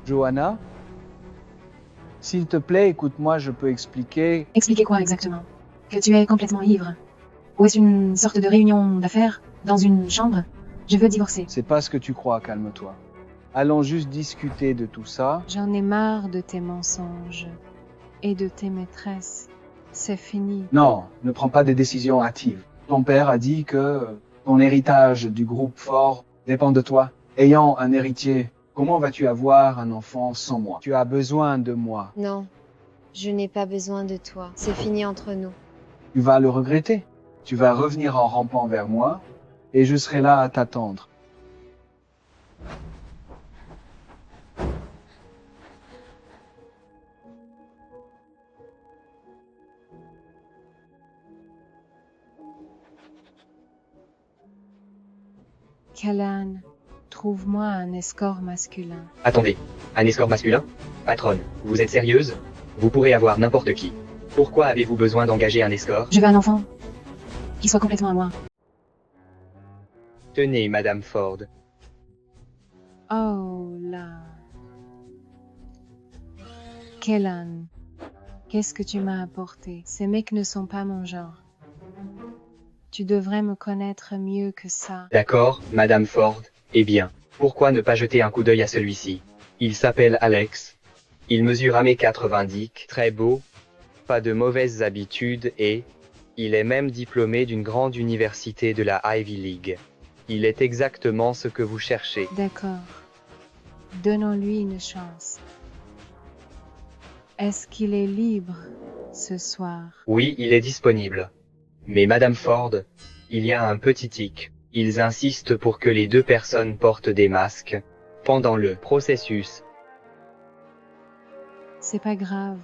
Johanna, s'il te plaît, écoute-moi, je peux expliquer. Expliquer quoi exactement? Que tu es complètement ivre? Ou est-ce une sorte de réunion d'affaires? Dans une chambre? Je veux divorcer. C'est pas ce que tu crois, calme-toi. Allons juste discuter de tout ça. J'en ai marre de tes mensonges et de tes maîtresses. C'est fini. Non, ne prends pas des décisions hâtives. Ton père a dit que ton héritage du groupe Ford dépend de toi. Ayant un héritier, comment vas-tu avoir un enfant sans moi? Tu as besoin de moi. Non, je n'ai pas besoin de toi. C'est fini entre nous. Tu vas le regretter. Tu vas revenir en rampant vers moi et je serai là à t'attendre. Callan, trouve-moi un escort masculin. Attendez, un escort masculin? Patronne, vous êtes sérieuse? Vous pourrez avoir n'importe qui. Pourquoi avez-vous besoin d'engager un escort? Je veux un enfant qui soit complètement à moi. Tenez, Madame Ford. Oh là. Callan, qu'est-ce que tu m'as apporté? Ces mecs ne sont pas mon genre. Tu devrais me connaître mieux que ça. D'accord, Madame Ford. Eh bien, pourquoi ne pas jeter un coup d'œil à celui-ci? Il s'appelle Alex. Il mesure 1m90, très beau, pas de mauvaises habitudes et il est même diplômé d'une grande université de la Ivy League. Il est exactement ce que vous cherchez. D'accord. Donnons-lui une chance. Est-ce qu'il est libre ce soir? Oui, il est disponible. Mais Madame Ford, il y a un petit tic. Ils insistent pour que les deux personnes portent des masques pendant le processus. C'est pas grave.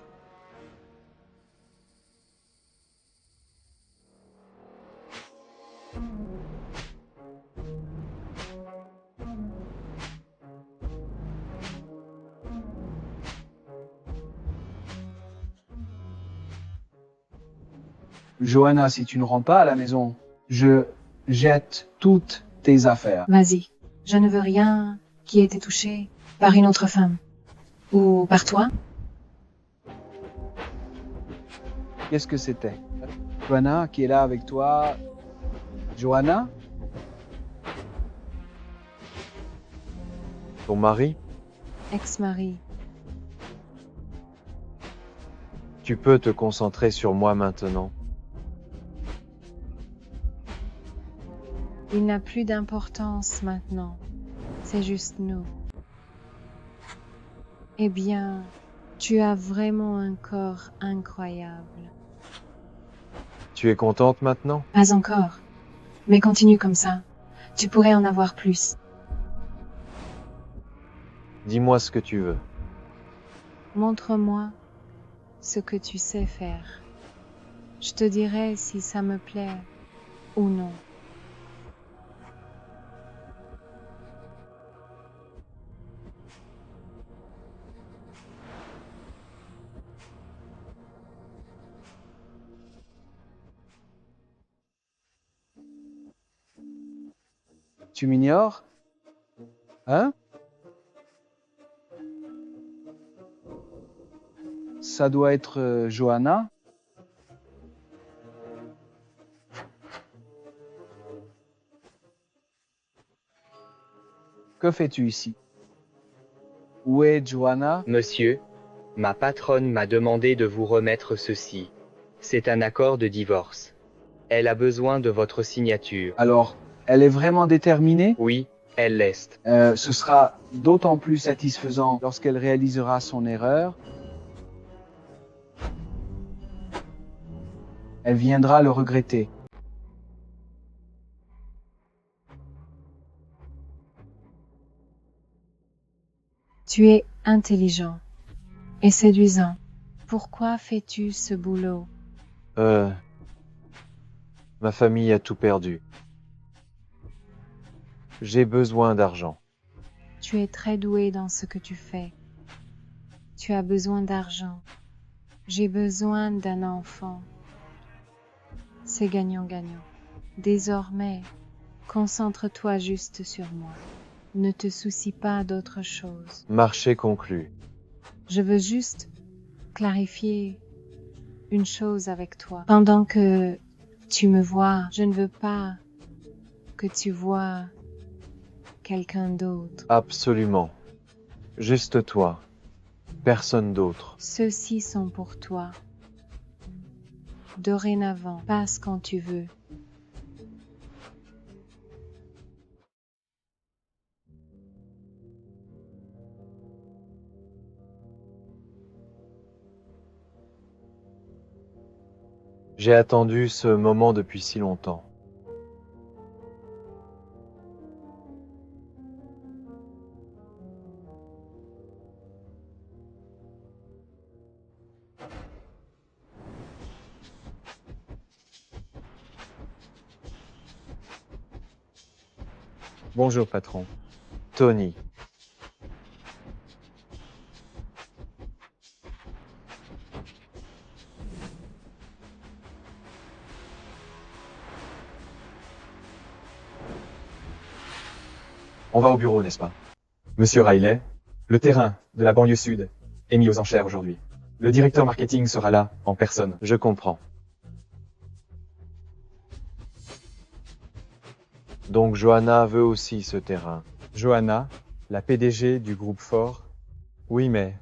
Johanna, si tu ne rentres pas à la maison, je jette toutes tes affaires. Vas-y. Je ne veux rien qui ait été touché par une autre femme. Ou par toi. Qu'est-ce que c'était? Johanna qui est là avec toi. Johanna? Ton mari? Ex-mari. Tu peux te concentrer sur moi maintenant. Il n'a plus d'importance maintenant. C'est juste nous. Eh bien, tu as vraiment un corps incroyable. Tu es contente maintenant? Pas encore. Mais continue comme ça. Tu pourrais en avoir plus. Dis-moi ce que tu veux. Montre-moi ce que tu sais faire. Je te dirai si ça me plaît ou non. Tu m'ignores? Hein? Ça doit être Johanna. Que fais-tu ici? Où est Johanna? Monsieur, ma patronne m'a demandé de vous remettre ceci. C'est un accord de divorce. Elle a besoin de votre signature. Alors, elle est vraiment déterminée? Oui, elle l'est. Ce sera d'autant plus satisfaisant lorsqu'elle réalisera son erreur. Elle viendra le regretter. Tu es intelligent et séduisant. Pourquoi fais-tu ce boulot? Ma famille a tout perdu. J'ai besoin d'argent. Tu es très doué dans ce que tu fais. Tu as besoin d'argent. J'ai besoin d'un enfant. C'est gagnant-gagnant. Désormais, concentre-toi juste sur moi. Ne te soucie pas d'autre chose. Marché conclu. Je veux juste clarifier une chose avec toi. Pendant que tu me vois, je ne veux pas que tu vois quelqu'un d'autre. Absolument. Juste toi. Personne d'autre. Ceux-ci sont pour toi. Dorénavant, passe quand tu veux. J'ai attendu ce moment depuis si longtemps. Bonjour, patron. Tony. On va au bureau, n'est-ce pas? Monsieur Riley, le terrain de la banlieue sud est mis aux enchères aujourd'hui. Le directeur marketing sera là, en personne. Je comprends. Donc Johanna veut aussi ce terrain. Johanna, la PDG du groupe Ford. Oui, mais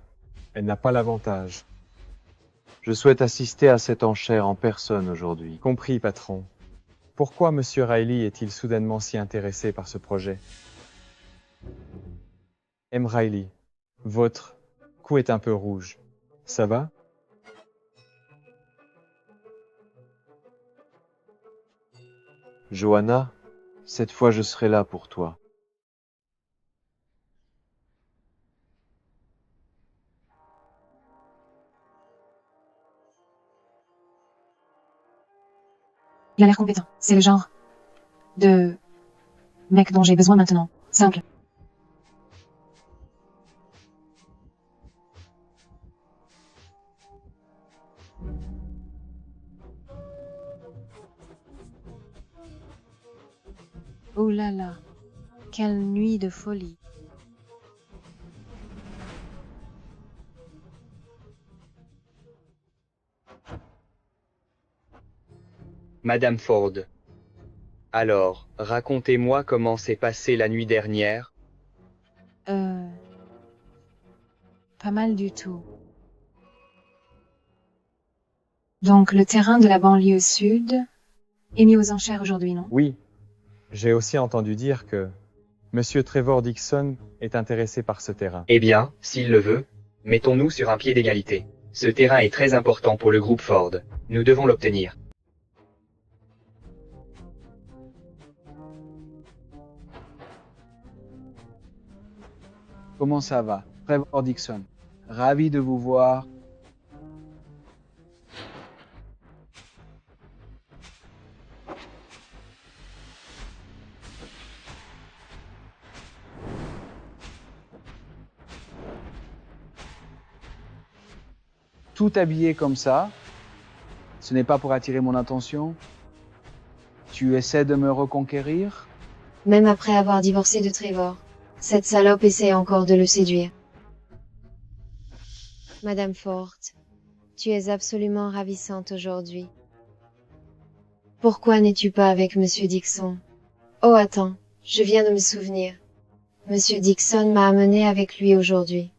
elle n'a pas l'avantage. Je souhaite assister à cette enchère en personne aujourd'hui. Compris, patron. Pourquoi Monsieur Riley est-il soudainement si intéressé par ce projet? M. Riley, votre cou est un peu rouge. Ça va? Johanna, cette fois je serai là pour toi. Il a l'air compétent. C'est le genre de mec dont j'ai besoin maintenant. Simple. Oh là là, quelle nuit de folie. Madame Ford. Alors, racontez-moi comment s'est passée la nuit dernière. Pas mal du tout. Donc le terrain de la banlieue sud est mis aux enchères aujourd'hui, non? Oui. J'ai aussi entendu dire que Monsieur Trevor Dixon est intéressé par ce terrain. Eh bien, s'il le veut, mettons-nous sur un pied d'égalité. Ce terrain est très important pour le groupe Ford. Nous devons l'obtenir. Comment ça va? Trevor Dixon. Ravi de vous voir. Tout habillé comme ça, ce n'est pas pour attirer mon attention. Tu essaies de me reconquérir? Même après avoir divorcé de Trevor, cette salope essaie encore de le séduire. Madame Ford, tu es absolument ravissante aujourd'hui. Pourquoi n'es-tu pas avec Monsieur Dixon? Oh attends, je viens de me souvenir. Monsieur Dixon m'a amené avec lui aujourd'hui.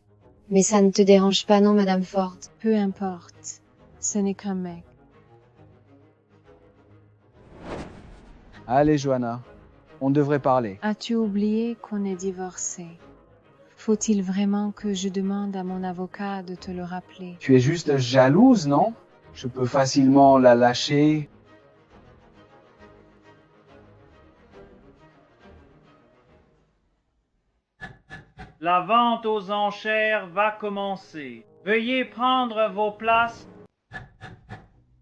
Mais ça ne te dérange pas, non, Madame Ford? Peu importe, ce n'est qu'un mec. Allez, Johanna, on devrait parler. As-tu oublié qu'on est divorcés? Faut-il vraiment que je demande à mon avocat de te le rappeler? Tu es juste jalouse, non? Je peux facilement la lâcher. La vente aux enchères va commencer. Veuillez prendre vos places.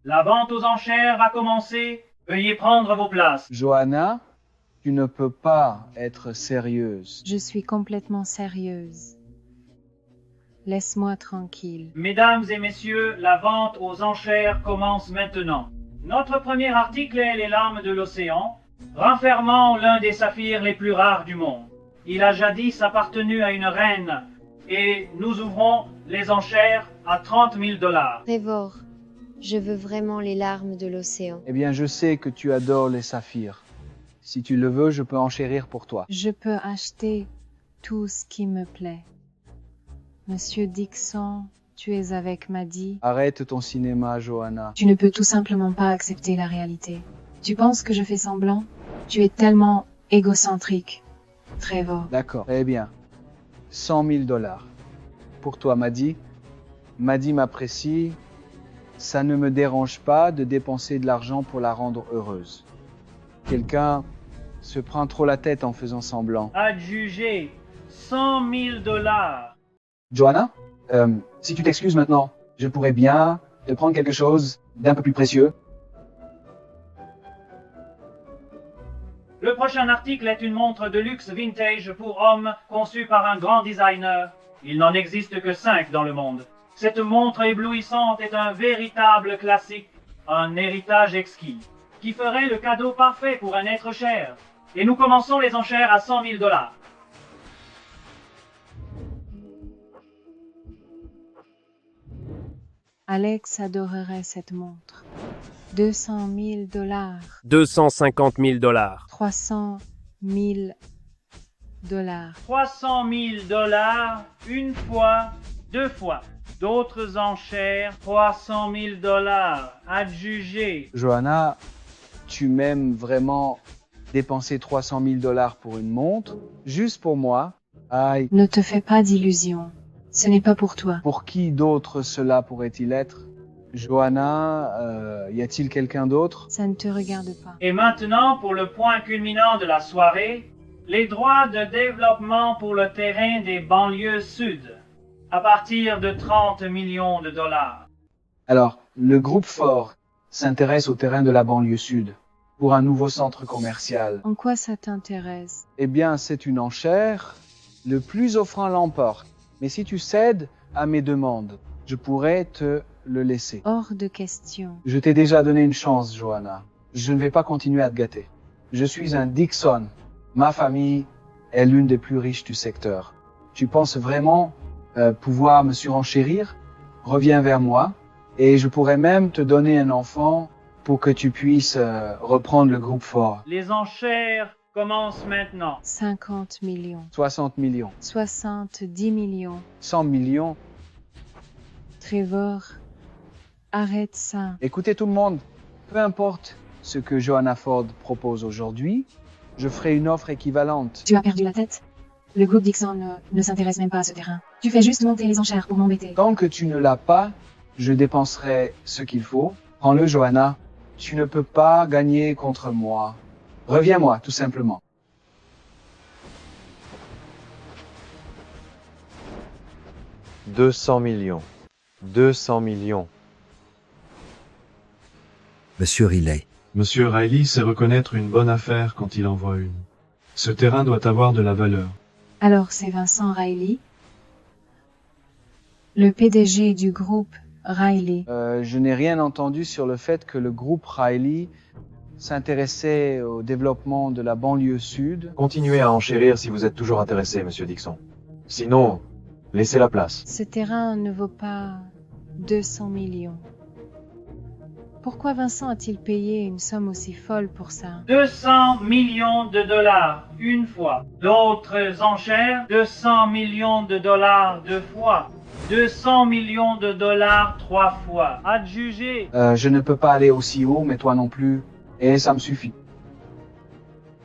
La vente aux enchères va commencer. Veuillez prendre vos places. Johanna, tu ne peux pas être sérieuse. Je suis complètement sérieuse. Laisse-moi tranquille. Mesdames et messieurs, la vente aux enchères commence maintenant. Notre premier article est les larmes de l'océan, renfermant l'un des saphirs les plus rares du monde. Il a jadis appartenu à une reine et nous ouvrons les enchères à 30 000 $. Trevor, je veux vraiment les larmes de l'océan. Eh bien, je sais que tu adores les saphirs. Si tu le veux, je peux enchérir pour toi. Je peux acheter tout ce qui me plaît. Monsieur Dixon, tu es avec Maddie. Arrête ton cinéma, Johanna. Tu ne peux tout simplement pas accepter la réalité. Tu penses que je fais semblant? Tu es tellement égocentrique, Trevor. D'accord. Eh bien, 100 000 $. Pour toi, Maddie. Maddie m'apprécie. Ça ne me dérange pas de dépenser de l'argent pour la rendre heureuse. Quelqu'un se prend trop la tête en faisant semblant. Adjugé 100 000 $. Johanna, si tu t'excuses maintenant, je pourrais bien te prendre quelque chose d'un peu plus précieux. Le prochain article est une montre de luxe vintage pour hommes conçue par un grand designer. Il n'en existe que 5 dans le monde. Cette montre éblouissante est un véritable classique, un héritage exquis, qui ferait le cadeau parfait pour un être cher. Et nous commençons les enchères à 100 000 $. Alex adorerait cette montre. 200 000 $. 250 000 $. 300 000 $. 300 000 $, une fois, deux fois. D'autres enchères, 300 000 $, adjugé. Johanna, tu m'aimes vraiment dépenser 300 000 $ pour une montre, juste pour moi. Aïe, Ne te fais pas d'illusions. Ce n'est pas pour toi. pour qui d'autre cela pourrait-il être? Johanna, y a-t-il quelqu'un d'autre? Ça ne te regarde pas. Et maintenant, pour le point culminant de la soirée, les droits de développement pour le terrain des banlieues sud, à partir de 30 millions de $. Alors, le groupe Ford s'intéresse au terrain de la banlieue sud pour un nouveau centre commercial. En quoi ça t'intéresse? Eh bien, c'est une enchère. Le plus offrant l'emporte. Mais si tu cèdes à mes demandes, je pourrais te le laisser. Hors de question. Je t'ai déjà donné une chance, Johanna. Je ne vais pas continuer à te gâter. Je suis un Dixon. Ma famille est l'une des plus riches du secteur. Tu penses vraiment pouvoir me surenchérir? Reviens vers moi et je pourrais même te donner un enfant pour que tu puisses reprendre le groupe Ford. Les enchères commencent maintenant. 50 millions. 60 millions, 70 millions. 100 millions. Trevor, arrête ça. Écoutez tout le monde, peu importe ce que Johanna Ford propose aujourd'hui, je ferai une offre équivalente. Tu as perdu la tête? Le groupe Dixon ne s'intéresse même pas à ce terrain. Tu fais juste monter les enchères pour m'embêter. Tant que tu ne l'as pas, je dépenserai ce qu'il faut. Prends-le, Johanna. Tu ne peux pas gagner contre moi. Reviens-moi, tout simplement. « 200 millions. 200 millions. Monsieur Riley, Monsieur Riley sait reconnaître une bonne affaire quand il en voit une. Ce terrain doit avoir de la valeur. Alors c'est Vincent Riley, le PDG du groupe Riley. Je n'ai rien entendu sur le fait que le groupe Riley s'intéressait au développement de la banlieue sud. Continuez à enchérir si vous êtes toujours intéressé, monsieur Dixon. Sinon, laissez la place. Ce terrain ne vaut pas 200 millions. Pourquoi Vincent a-t-il payé une somme aussi folle pour ça? 200 millions de $, une fois. D'autres enchères, 200 millions de $, deux fois. 200 millions de $, trois fois. Adjugé. Je ne peux pas aller aussi haut, mais toi non plus. Et ça me suffit.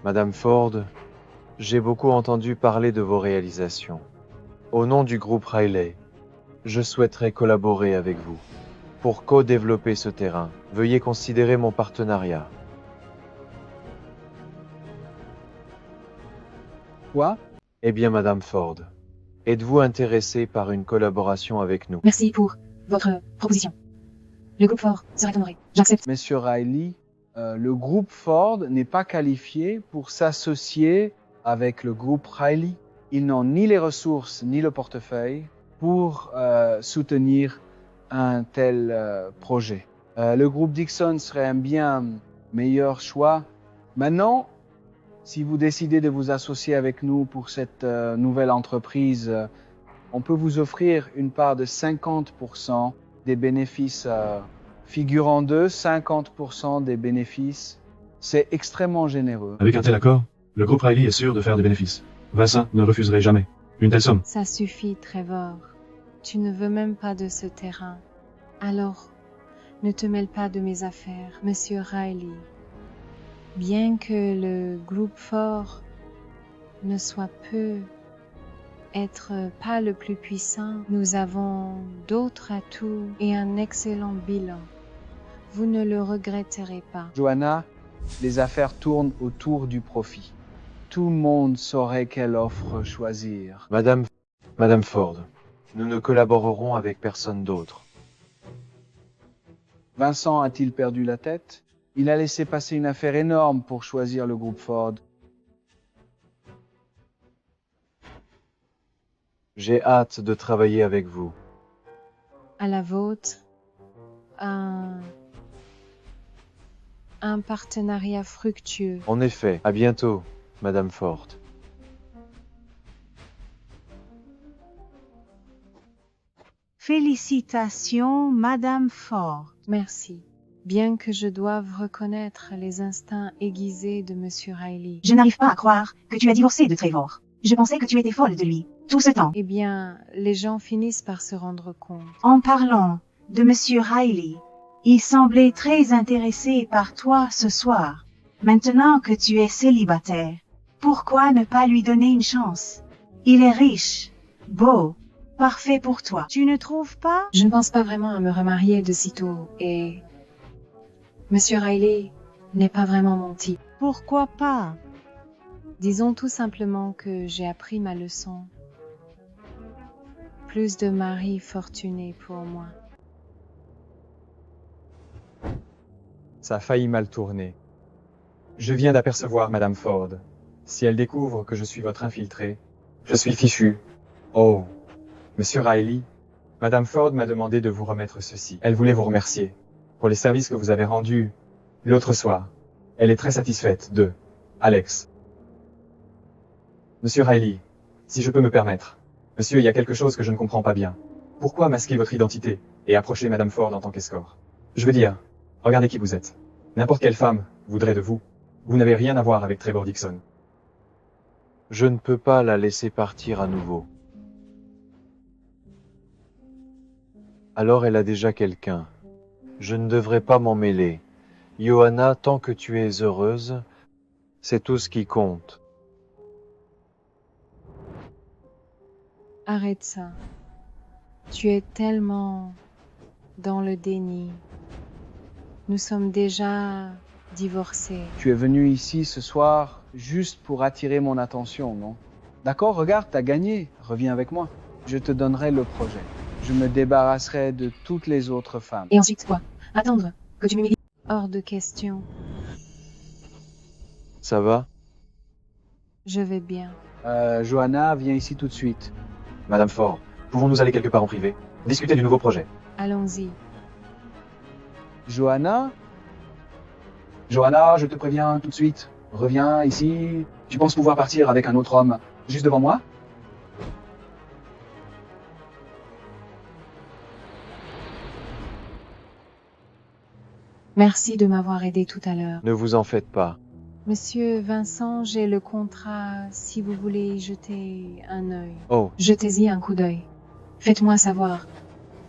Madame Ford, j'ai beaucoup entendu parler de vos réalisations. Au nom du groupe Riley, je souhaiterais collaborer avec vous. Pour co-développer ce terrain, veuillez considérer mon partenariat. Quoi? Eh bien, Madame Ford, êtes-vous intéressée par une collaboration avec nous? Merci pour votre proposition. Le groupe Ford serait honoré. J'accepte. Monsieur Riley, le groupe Ford n'est pas qualifié pour s'associer avec le groupe Riley. Ils n'ont ni les ressources ni le portefeuille pour soutenir un tel projet. Le groupe Dixon serait un bien meilleur choix. Maintenant, Si vous décidez de vous associer avec nous pour cette nouvelle entreprise, on peut vous offrir une part de 50% des bénéfices, figurant de 50% des bénéfices. C'est extrêmement généreux. Avec un tel accord, le groupe Riley est sûr de faire des bénéfices. Vincent ne refuserait jamais une telle somme. Ça suffit, Trevor. Tu ne veux même pas de ce terrain. Alors, ne te mêle pas de mes affaires, Monsieur Riley. Bien que le groupe fort ne soit être pas le plus puissant, nous avons d'autres atouts et un excellent bilan. Vous ne le regretterez pas. Joanna, les affaires tournent autour du profit. Tout le monde saurait quelle offre choisir. Madame Ford, nous ne collaborerons avec personne d'autre. Vincent a-t-il perdu la tête? Il a laissé passer une affaire énorme pour choisir le groupe Ford. J'ai hâte de travailler avec vous. À la vôtre, un partenariat fructueux. En effet, à bientôt, Madame Ford. Félicitations, Madame Ford. Merci. Bien que je doive reconnaître les instincts aiguisés de Monsieur Riley. Je n'arrive pas à croire que tu as divorcé de Trevor. Je pensais que tu étais folle de lui, tout ce temps. Eh bien, les gens finissent par se rendre compte. En parlant de Monsieur Riley, il semblait très intéressé par toi ce soir. Maintenant que tu es célibataire, pourquoi ne pas lui donner une chance? Il est riche, beau, parfait pour toi. Tu ne trouves pas? Je ne pense pas vraiment à me remarier de sitôt et Monsieur Riley n'est pas vraiment mon type. Pourquoi pas? Disons tout simplement que j'ai appris ma leçon. Plus de maris fortunés pour moi. Ça a failli mal tourner. Je viens d'apercevoir Madame Ford. Si elle découvre que je suis votre infiltré, je suis fichu. Oh, Monsieur Riley, Madame Ford m'a demandé de vous remettre ceci. Elle voulait vous remercier pour les services que vous avez rendus l'autre soir. Elle est très satisfaite de Alex. Monsieur Riley, si je peux me permettre. Monsieur, il y a quelque chose que je ne comprends pas bien. Pourquoi masquer votre identité et approcher Madame Ford en tant qu'escorte? Je veux dire, regardez qui vous êtes. N'importe quelle femme voudrait de vous. Vous n'avez rien à voir avec Trevor Dixon. Je ne peux pas la laisser partir à nouveau. Alors elle a déjà quelqu'un. Je ne devrais pas m'en mêler. Johanna, tant que tu es heureuse, c'est tout ce qui compte. Arrête ça. Tu es tellement dans le déni. Nous sommes déjà divorcés. Tu es venu ici ce soir juste pour attirer mon attention, non? D'accord, regarde, t'as gagné. Reviens avec moi. Je te donnerai le projet. Je me débarrasserai de toutes les autres femmes. Et ensuite quoi? Attendre que tu m'humilies? Hors de question. Ça va? Je vais bien. Johanna, viens ici tout de suite. Madame Ford, pouvons-nous aller quelque part en privé? Discuter du nouveau projet. Allons-y. Johanna? Johanna, je te préviens tout de suite. Reviens ici. Tu penses pouvoir partir avec un autre homme juste devant moi? Merci de m'avoir aidé tout à l'heure. Ne vous en faites pas. Monsieur Vincent, j'ai le contrat si vous voulez y jeter un œil. Oh, Jetez-y un coup d'œil. Faites-moi savoir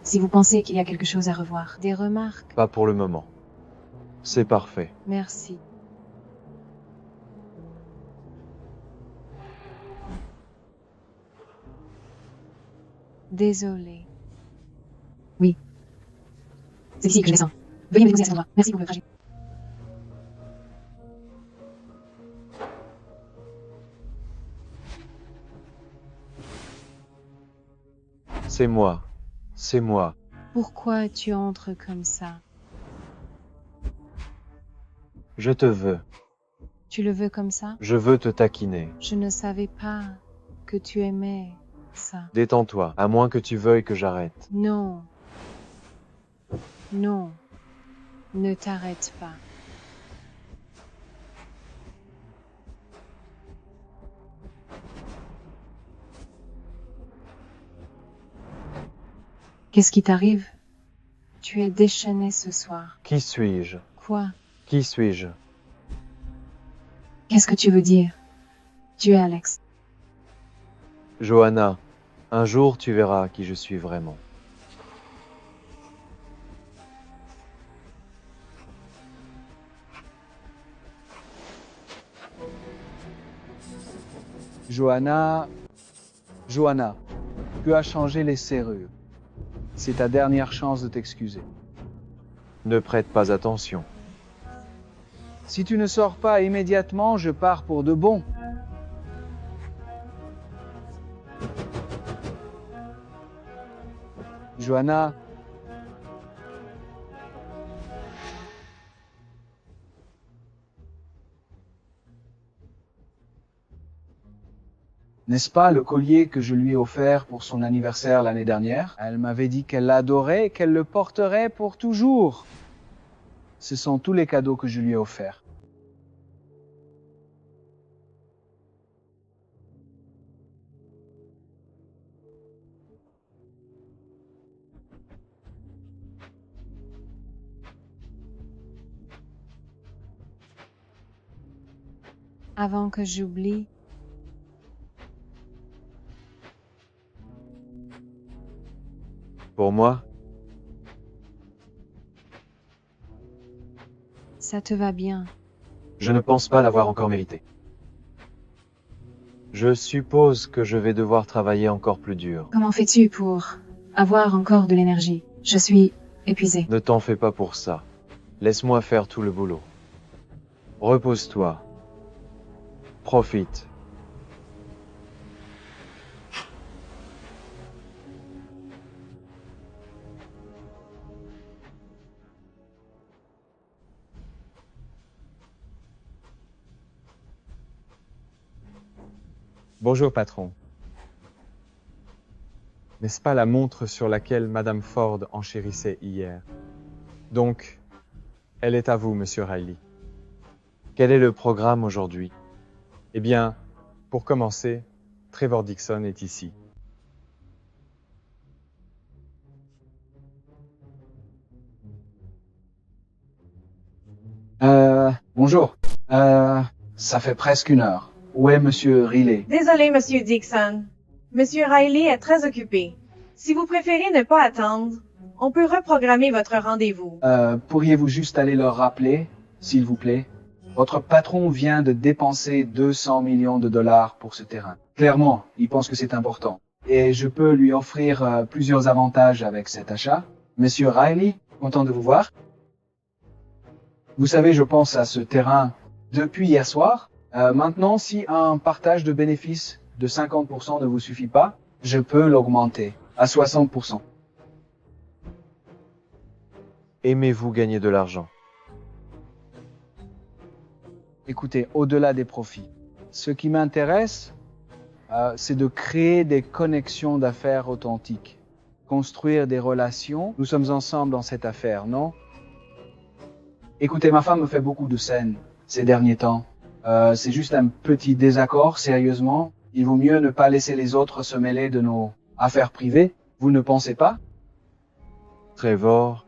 si vous pensez qu'il y a quelque chose à revoir. Des remarques? pas pour le moment. C'est parfait. Merci. Désolé. Oui. C'est ici que je descends. Veuillez me déposer à cet endroit. Merci pour le trajet. C'est moi. C'est moi. Pourquoi tu entres comme ça? Je te veux. Tu le veux comme ça? Je veux te taquiner. Je ne savais pas que tu aimais ça. Détends-toi, à moins que tu veuilles que j'arrête. Non. Non. Ne t'arrête pas. Qu'est-ce qui t'arrive? Tu es déchaîné ce soir. Qui suis-je? Quoi? Qui suis-je? Qu'est-ce que tu veux dire? Tu es Alex. Johanna, un jour tu verras qui je suis vraiment. Johanna, tu as changé les serrures. C'est ta dernière chance de t'excuser. Ne prête pas attention. Si tu ne sors pas immédiatement, je pars pour de bon. Johanna, n'est-ce pas le collier que je lui ai offert pour son anniversaire l'année dernière? Elle m'avait dit qu'elle l'adorait et qu'elle le porterait pour toujours. Ce sont tous les cadeaux que je lui ai offerts. Avant que j'oublie, Pour moi, ça te va bien. je ne pense pas l'avoir encore mérité. Je suppose que je vais devoir travailler encore plus dur. Comment fais-tu pour avoir encore de l'énergie? Je suis épuisée. Ne t'en fais pas pour ça. Laisse-moi faire tout le boulot. Repose-toi. Profite. Bonjour, patron. N'est-ce pas la montre sur laquelle Madame Ford enchérissait hier? Donc, elle est à vous, Monsieur Riley. Quel est le programme aujourd'hui? Eh bien, pour commencer, Trevor Dixon est ici. Bonjour. Ça fait presque une heure. Où est Monsieur Riley? Désolé, Monsieur Dixon. Monsieur Riley est très occupé. Si vous préférez ne pas attendre, on peut reprogrammer votre rendez-vous. Pourriez-vous juste aller leur rappeler, s'il vous plaît? Votre patron vient de dépenser 200 millions de dollars pour ce terrain. Clairement, il pense que c'est important. Et je peux lui offrir plusieurs avantages avec cet achat. Monsieur Riley, content de vous voir. Vous savez, je pense à ce terrain depuis hier soir. Maintenant, si un partage de bénéfices de 50% ne vous suffit pas, je peux l'augmenter à 60%. Aimez-vous gagner de l'argent? Écoutez, au-delà des profits, ce qui m'intéresse, c'est de créer des connexions d'affaires authentiques, construire des relations. Nous sommes ensemble dans cette affaire, non? Écoutez, ma femme me fait beaucoup de scènes ces derniers temps. C'est juste un petit désaccord, sérieusement. Il vaut mieux ne pas laisser les autres se mêler de nos affaires privées. Vous ne pensez pas? Trevor,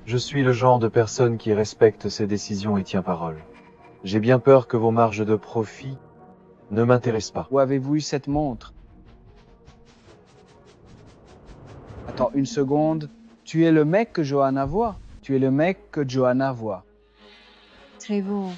je suis le genre de personne qui respecte ses décisions et tient parole. J'ai bien peur que vos marges de profit ne m'intéressent pas. Où avez-vous eu cette montre? Attends une seconde. Tu es le mec que Johanna voit. Tu es le mec que Johanna voit. Trevor,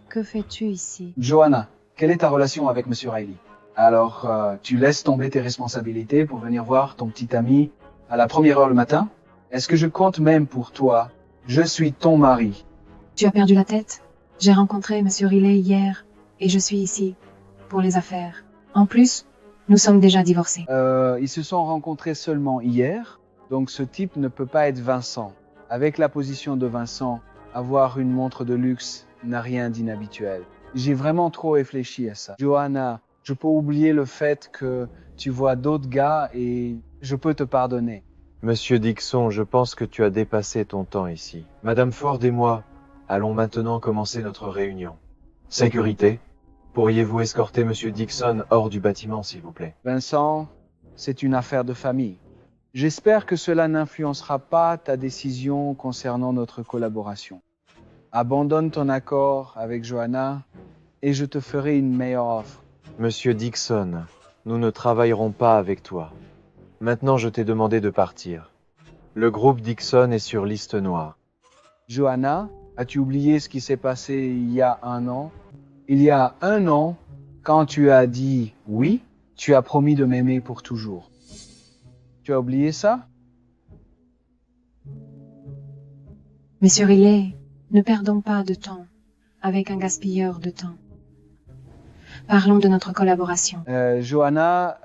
que fais-tu ici? Johanna, quelle est ta relation avec Monsieur Riley? Alors, tu laisses tomber tes responsabilités pour venir voir ton petit ami à la première heure le matin? Est-ce que je compte même pour toi? Je suis ton mari. Tu as perdu la tête? J'ai rencontré Monsieur Riley hier et je suis ici pour les affaires. En plus, nous sommes déjà divorcés. Ils se sont rencontrés seulement hier, donc ce type ne peut pas être Vincent. Avec la position de Vincent, avoir une montre de luxe n'a rien d'inhabituel. J'ai vraiment trop réfléchi à ça. Johanna, je peux oublier le fait que tu vois d'autres gars et je peux te pardonner. Monsieur Dixon, je pense que tu as dépassé ton temps ici. Madame Ford et moi allons maintenant commencer notre réunion. Sécurité, Pourriez-vous escorter Monsieur Dixon hors du bâtiment, s'il vous plaît? Vincent, c'est une affaire de famille. J'espère que cela n'influencera pas ta décision concernant notre collaboration. Abandonne ton accord avec Johanna et je te ferai une meilleure offre. Monsieur Dixon, nous ne travaillerons pas avec toi. Maintenant, je t'ai demandé de partir. Le groupe Dixon est sur liste noire. Johanna, as-tu oublié ce qui s'est passé il y a 1 an? Il y a 1 an, quand tu as dit oui, tu as promis de m'aimer pour toujours. Tu as oublié ça? Monsieur Riley, ne perdons pas de temps avec un gaspilleur de temps. Parlons de notre collaboration. Johanna,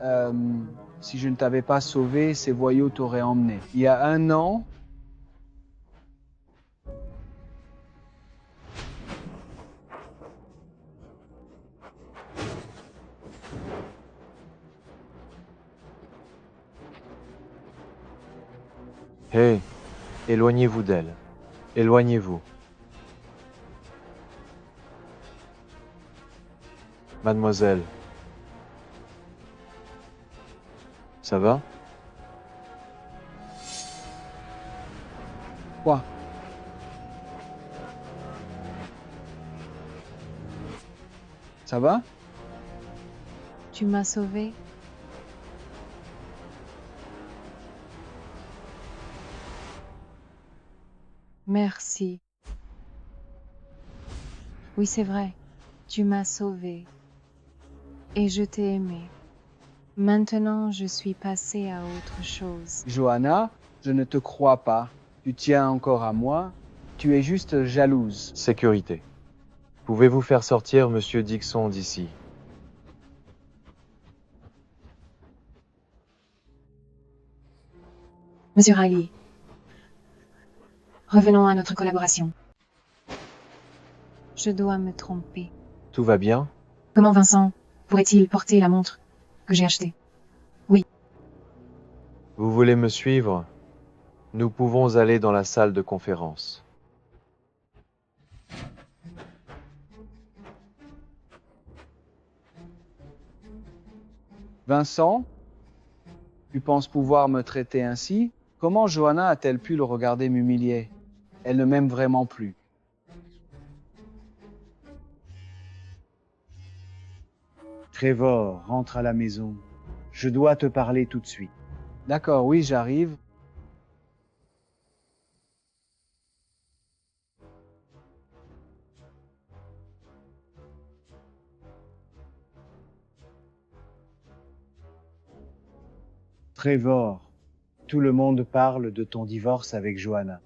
si je ne t'avais pas sauvé, ces voyous t'auraient emmené. Il y a 1 an, Hé, éloignez-vous d'elle. Éloignez-vous. Mademoiselle. Ça va? quoi? Ça va? Tu m'as sauvé. Merci. Oui, c'est vrai. Tu m'as sauvé. Et je t'ai aimé. Maintenant, je suis passée à autre chose. Johanna, je ne te crois pas. Tu tiens encore à moi. Tu es juste jalouse. Sécurité. Pouvez-vous faire sortir Monsieur Dixon d'ici? Monsieur Riley, revenons à notre collaboration. Je dois me tromper. Tout va bien? Comment Vincent pourrait-il porter la montre que j'ai achetée? Oui. Vous voulez me suivre? Nous pouvons aller dans la salle de conférence. Vincent, tu penses pouvoir me traiter ainsi? Comment Johanna a-t-elle pu le regarder m'humilier? Elle ne m'aime vraiment plus. Trevor, rentre à la maison. Je dois te parler tout de suite. D'accord, oui, j'arrive. Trevor, tout le monde parle de ton divorce avec Johanna.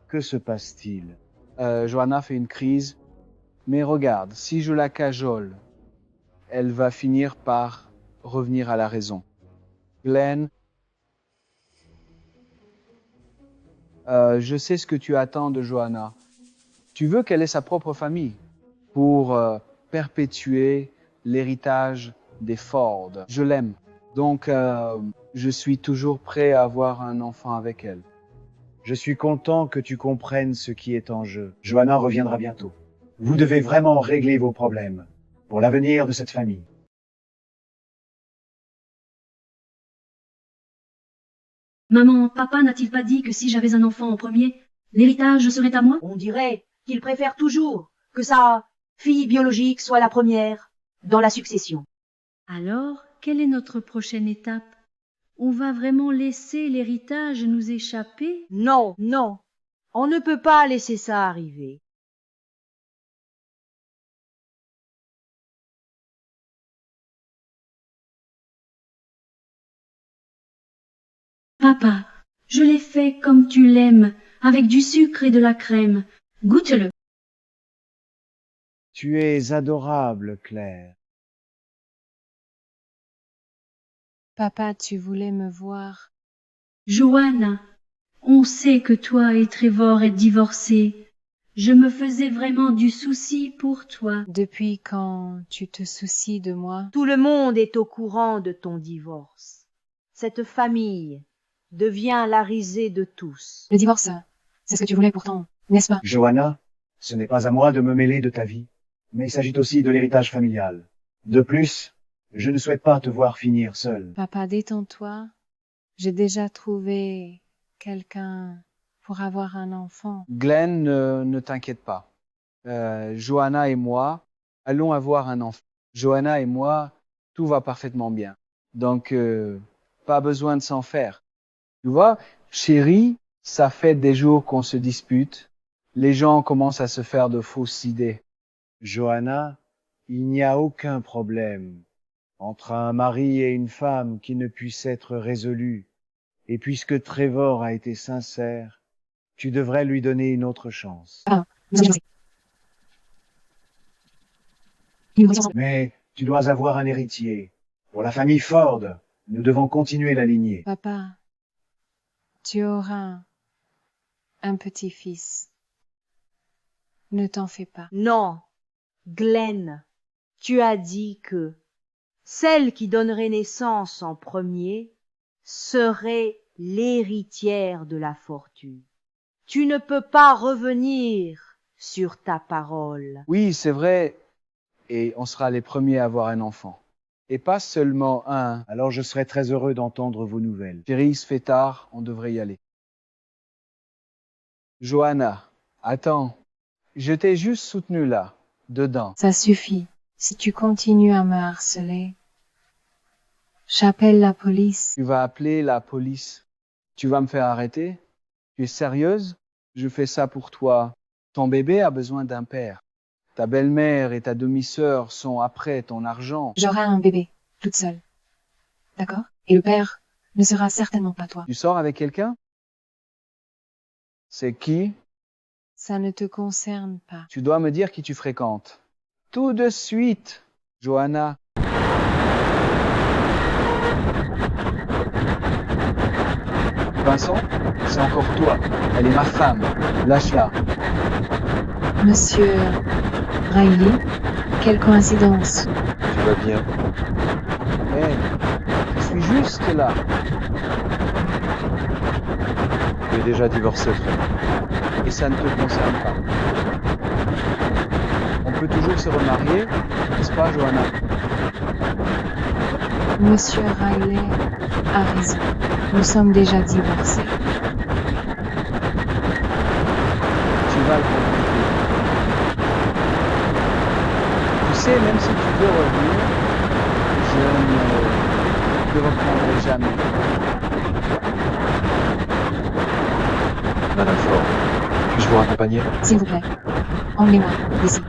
Que se passe-t-il? Johanna fait une crise. Mais regarde, si je la cajole, elle va finir par revenir à la raison. Glenn, je sais ce que tu attends de Johanna. Tu veux qu'elle ait sa propre famille pour perpétuer l'héritage des Ford. Je l'aime. Donc, je suis toujours prêt à avoir un enfant avec elle. Je suis content que tu comprennes ce qui est en jeu. Johanna reviendra bientôt. Vous devez vraiment régler vos problèmes pour l'avenir de cette famille. Maman, papa n'a-t-il pas dit que si j'avais un enfant en premier, l'héritage serait à moi? On dirait qu'il préfère toujours que sa fille biologique soit la première dans la succession. Alors, quelle est notre prochaine étape? On va vraiment laisser l'héritage nous échapper? Non, non, on ne peut pas laisser ça arriver. Papa, je l'ai fait comme tu l'aimes, avec du sucre et de la crème. Goûte-le. Tu es adorable, Claire. Papa, tu voulais me voir. Johanna, on sait que toi et Trevor êtes divorcés. Je me faisais vraiment du souci pour toi. Depuis quand tu te soucies de moi? Tout le monde est au courant de ton divorce. Cette famille devient la risée de tous. Le divorce, c'est ce que tu voulais pourtant, n'est-ce pas? Johanna, ce n'est pas à moi de me mêler de ta vie. mais il s'agit aussi de l'héritage familial. De plus, je ne souhaite pas te voir finir seul. Papa, détends-toi. J'ai déjà trouvé quelqu'un pour avoir un enfant. Glenn, ne t'inquiète pas. Johanna et moi allons avoir un enfant. Johanna et moi, tout va parfaitement bien. Donc, pas besoin de s'en faire. Tu vois, chérie, ça fait des jours qu'on se dispute. Les gens commencent à se faire de fausses idées. Johanna, il n'y a aucun problème entre un mari et une femme qui ne puisse être résolu. Et puisque Trevor a été sincère, tu devrais lui donner une autre chance. Ah, nous sommes divorcés. Mais tu dois avoir un héritier. Pour la famille Ford, nous devons continuer la lignée. Papa, tu auras un petit-fils. Ne t'en fais pas. Non, Glenn, tu as dit que celle qui donnerait naissance en premier serait l'héritière de la fortune. Tu ne peux pas revenir sur ta parole. Oui, c'est vrai, et on sera les premiers à avoir un enfant. Et pas seulement un. Alors je serai très heureux d'entendre vos nouvelles. Chérie, il se fait tard, on devrait y aller. Johanna, attends, je t'ai juste soutenu là, dedans. Ça suffit. Si tu continues à me harceler, j'appelle la police. Tu vas appeler la police. Tu vas me faire arrêter? Tu es sérieuse? Je fais ça pour toi. Ton bébé a besoin d'un père. Ta belle-mère et ta demi-sœur sont après ton argent. J'aurai un bébé, toute seule. D'accord? Et le père ne sera certainement pas toi. Tu sors avec quelqu'un? C'est qui? Ça ne te concerne pas. Tu dois me dire qui tu fréquentes. Tout de suite, Johanna. Vincent, c'est encore toi. Elle est ma femme. Lâche-la. Monsieur Riley, quelle coïncidence. Tu vas bien? Hé, je suis juste là. Tu es déjà divorcé, frère. Et ça ne te concerne pas. On peut toujours se remarier, n'est-ce pas, Johanna? Monsieur Riley a raison. Nous sommes déjà divorcés. Tu vas le regretter. Tu sais, même si tu veux revenir, je ne te reprendrai jamais. Madame Ford, puis-je vous raccompagner? S'il vous plaît. Emmenez-moi d'ici.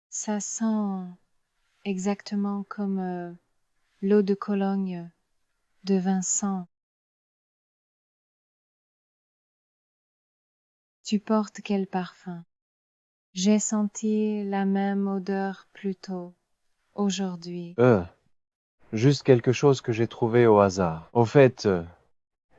Ça sent exactement comme l'eau de Cologne de Vincent. Tu portes quel parfum? J'ai senti la même odeur plus tôt, aujourd'hui. Juste quelque chose que j'ai trouvé au hasard. Au fait,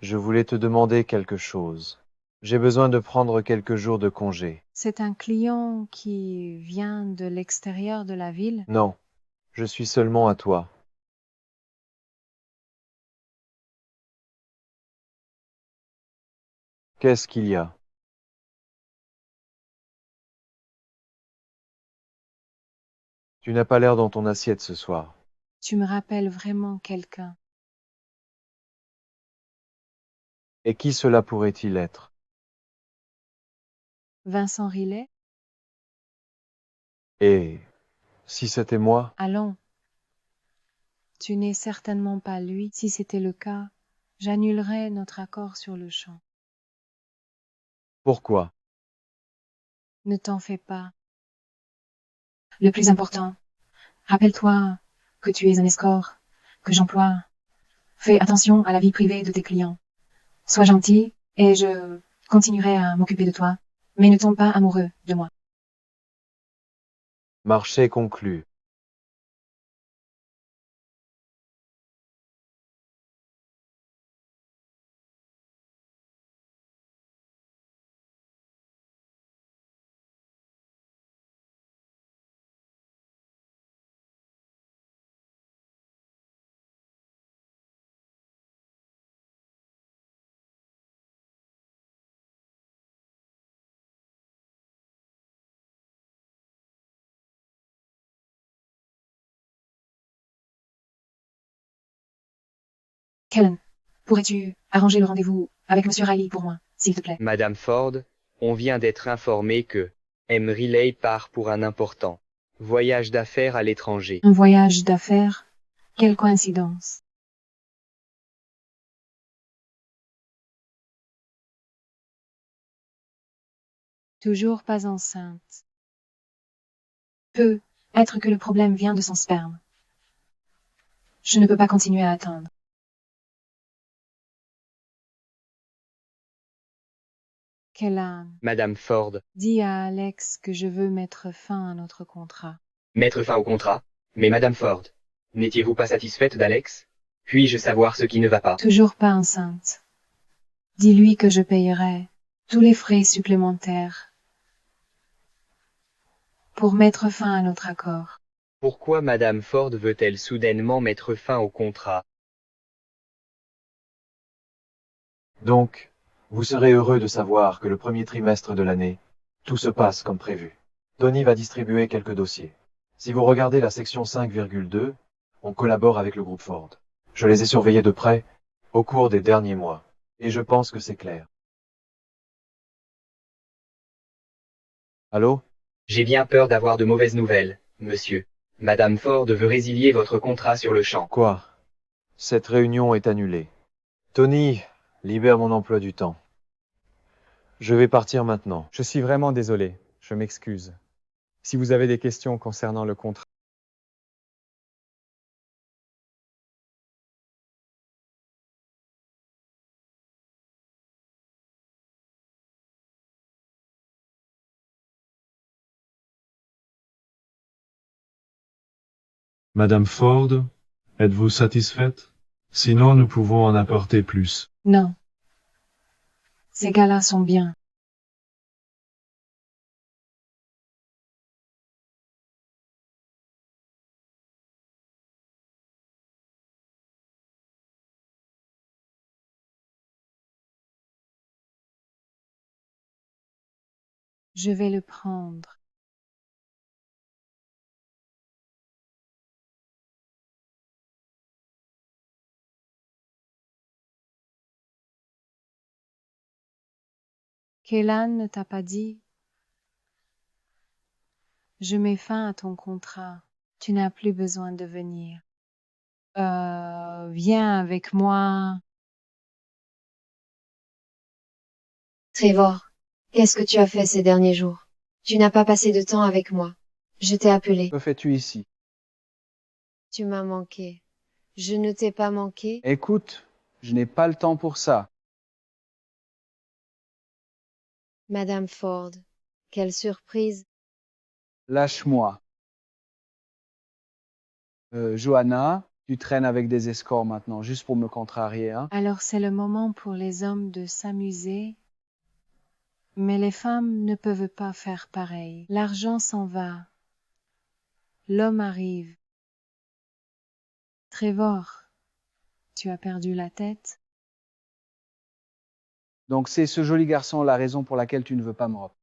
je voulais te demander quelque chose. J'ai besoin de prendre quelques jours de congé. C'est un client qui vient de l'extérieur de la ville? Non, je suis seulement à toi. Qu'est-ce qu'il y a? Tu n'as pas l'air dans ton assiette ce soir. Tu me rappelles vraiment quelqu'un. Et qui cela pourrait-il être? Vincent Riley? Et si c'était moi? Allons. Tu n'es certainement pas lui. Si c'était le cas, j'annulerais notre accord sur le champ. Pourquoi? Ne t'en fais pas. Le plus important, rappelle-toi que tu es un escort, que j'emploie. Fais attention à la vie privée de tes clients. Sois gentil et je continuerai à m'occuper de toi, mais ne tombe pas amoureux de moi. Marché conclu. Kellen, pourrais-tu arranger le rendez-vous avec Monsieur Riley pour moi, s'il te plaît? Madame Ford, on vient d'être informé que M. Riley part pour un important voyage d'affaires à l'étranger. Un voyage d'affaires? Quelle coïncidence. Toujours pas enceinte. Peut être que le problème vient de son sperme. Je ne peux pas continuer à attendre. Kellan, Madame Ford, dis à Alex que je veux mettre fin à notre contrat. mettre fin au contrat? Mais Madame Ford, n'étiez-vous pas satisfaite d'Alex? Puis-je savoir ce qui ne va pas? Toujours pas enceinte. Dis-lui que je payerai tous les frais supplémentaires pour mettre fin à notre accord. Pourquoi Madame Ford veut-elle soudainement mettre fin au contrat? Donc, vous serez heureux de savoir que le premier trimestre de l'année, tout se passe comme prévu. Tony va distribuer quelques dossiers. Si vous regardez la section 5,2, on collabore avec le groupe Ford. Je les ai surveillés de près au cours des derniers mois, et je pense que c'est clair. Allô? J'ai bien peur d'avoir de mauvaises nouvelles, monsieur. Madame Ford veut résilier votre contrat sur le champ. Quoi? Cette réunion est annulée. Tony, libère mon emploi du temps. Je vais partir maintenant. Je suis vraiment désolé. Je m'excuse. Si vous avez des questions concernant le contrat, Madame Ford, êtes-vous satisfaite? Sinon, nous pouvons en apporter plus. Non. Ces gars-là sont bien. Je vais le prendre. Kellan ne t'a pas dit? Je mets fin à ton contrat. Tu n'as plus besoin de venir. Viens avec moi. Trevor, qu'est-ce que tu as fait ces derniers jours? Tu n'as pas passé de temps avec moi. Je t'ai appelé. Que fais-tu ici? Tu m'as manqué. Je ne t'ai pas manqué. Écoute, je n'ai pas le temps pour ça. Madame Ford, quelle surprise. Lâche-moi. Johanna, tu traînes avec des escorts maintenant, juste pour me contrarier, hein? Alors c'est le moment pour les hommes de s'amuser. Mais les femmes ne peuvent pas faire pareil. L'argent s'en va. L'homme arrive. Trevor, tu as perdu la tête? Donc c'est ce joli garçon la raison pour laquelle tu ne veux pas me reprendre.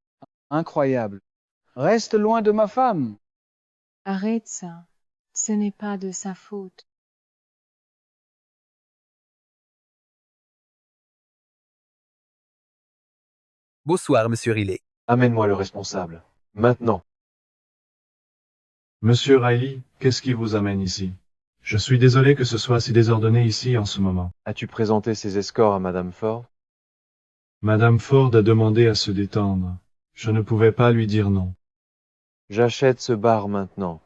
Incroyable. Reste loin de ma femme. Arrête ça. Ce n'est pas de sa faute. Bonsoir, Monsieur Riley. Amène-moi le responsable. Maintenant. Monsieur Riley, qu'est-ce qui vous amène ici? Je suis désolé que ce soit si désordonné ici en ce moment. As-tu présenté ces escorts à Madame Ford? Madame Ford a demandé à se détendre. Je ne pouvais pas lui dire non. J'achète ce bar maintenant.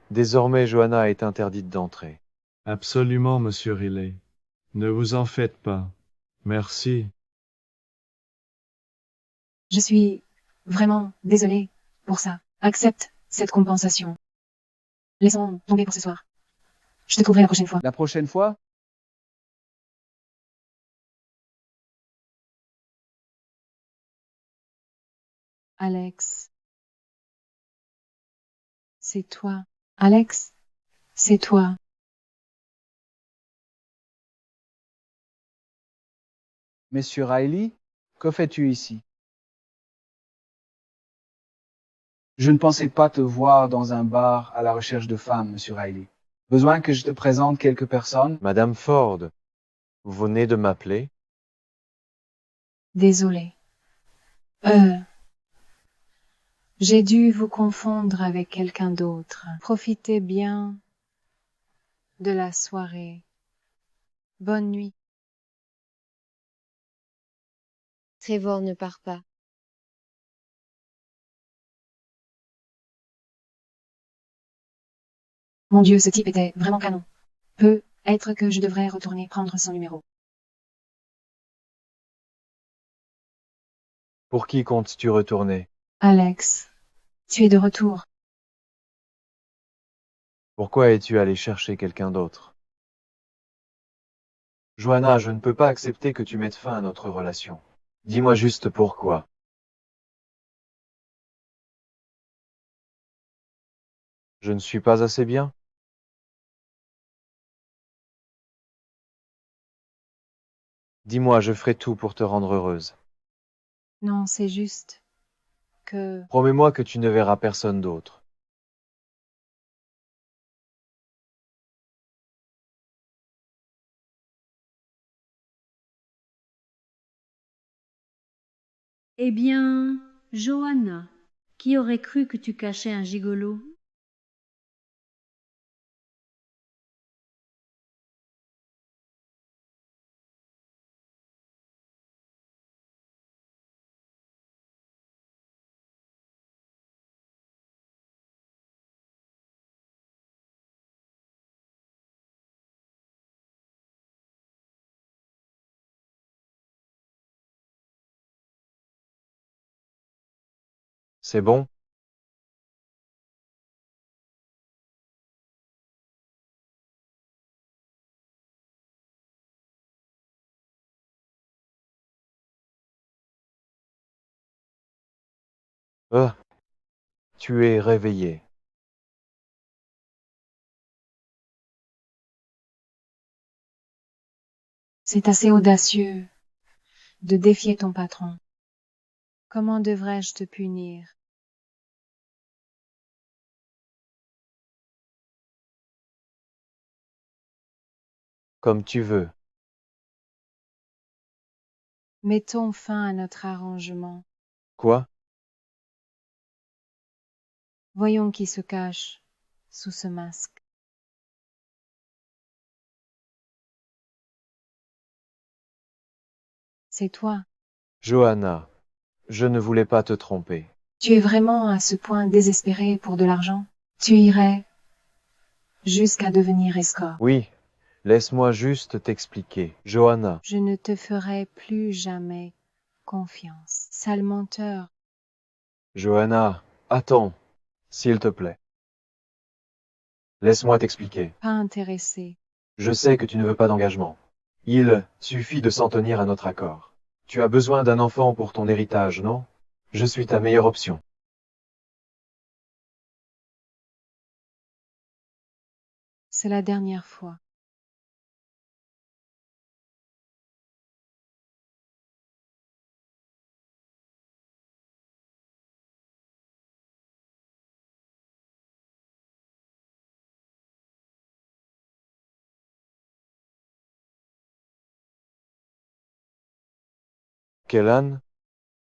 Désormais, Johanna est interdite d'entrer. Absolument, Monsieur Riley. Ne vous en faites pas. Merci. Je suis vraiment désolée pour ça. Accepte cette compensation. Laissons tomber pour ce soir. Je te couvrirai la prochaine fois. La prochaine fois? Alex. C'est toi. Alex, c'est toi. Monsieur Riley, que fais-tu ici? Je ne pensais pas te voir dans un bar à la recherche de femmes, Monsieur Riley. Besoin que je te présente quelques personnes? Madame Ford, Vous venez de m'appeler? Désolé. J'ai dû vous confondre avec quelqu'un d'autre. Profitez bien de la soirée. Bonne nuit. Trevor ne part pas. Mon Dieu, ce type était vraiment canon. Peut-être que je devrais retourner prendre son numéro. Pour qui comptes-tu retourner? Alex, Tu es de retour. Pourquoi es-tu allé chercher quelqu'un d'autre? Joanna, je ne peux pas accepter que tu mettes fin à notre relation. Dis-moi juste pourquoi. Je ne suis pas assez bien? Dis-moi, je ferai tout pour te rendre heureuse. non, c'est juste que... Promets-moi que tu ne verras personne d'autre. Eh bien, Johanna, qui aurait cru que tu cachais un gigolo? C'est bon? Tu es réveillé. C'est assez audacieux de défier ton patron. Comment devrais-je te punir? Comme tu veux. Mettons fin à notre arrangement. Quoi? Voyons qui se cache sous ce masque. C'est toi. Johanna, je ne voulais pas te tromper. Tu es vraiment à ce point désespéré pour de l'argent? Tu irais jusqu'à devenir escorte. Oui, laisse-moi juste t'expliquer. Johanna, Je ne te ferai plus jamais confiance. Sale menteur. Johanna, attends, s'il te plaît. Laisse-moi t'expliquer. Pas intéressé. Je sais que tu ne veux pas d'engagement. Il suffit de s'en tenir à notre accord. Tu as besoin d'un enfant pour ton héritage, non? Je suis ta meilleure option. C'est la dernière fois. Kellan?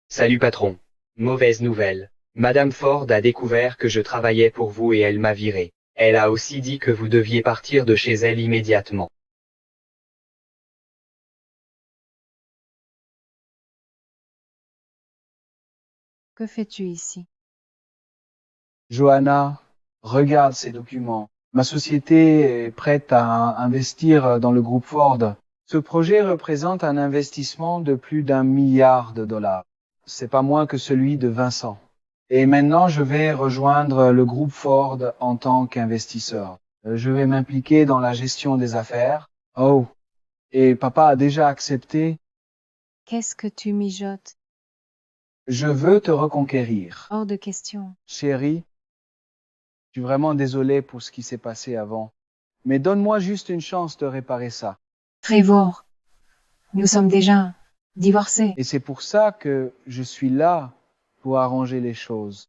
Salut patron. Mauvaise nouvelle. Madame Ford a découvert que je travaillais pour vous et elle m'a viré. Elle a aussi dit que vous deviez partir de chez elle immédiatement. Que fais-tu ici? Johanna, regarde ces documents. Ma société est prête à investir dans le groupe Ford. Ce projet représente un investissement de plus d'1 milliard de dollars. C'est pas moins que celui de Vincent. Et maintenant, je vais rejoindre le groupe Ford en tant qu'investisseur. Je vais m'impliquer dans la gestion des affaires. Oh, et papa a déjà accepté. Qu'est-ce que tu mijotes? Je veux te reconquérir. Hors de question. Chérie, je suis vraiment désolé pour ce qui s'est passé avant. Mais donne-moi juste une chance de réparer ça. Trevor, nous sommes déjà divorcés. Et c'est pour ça que je suis là pour arranger les choses.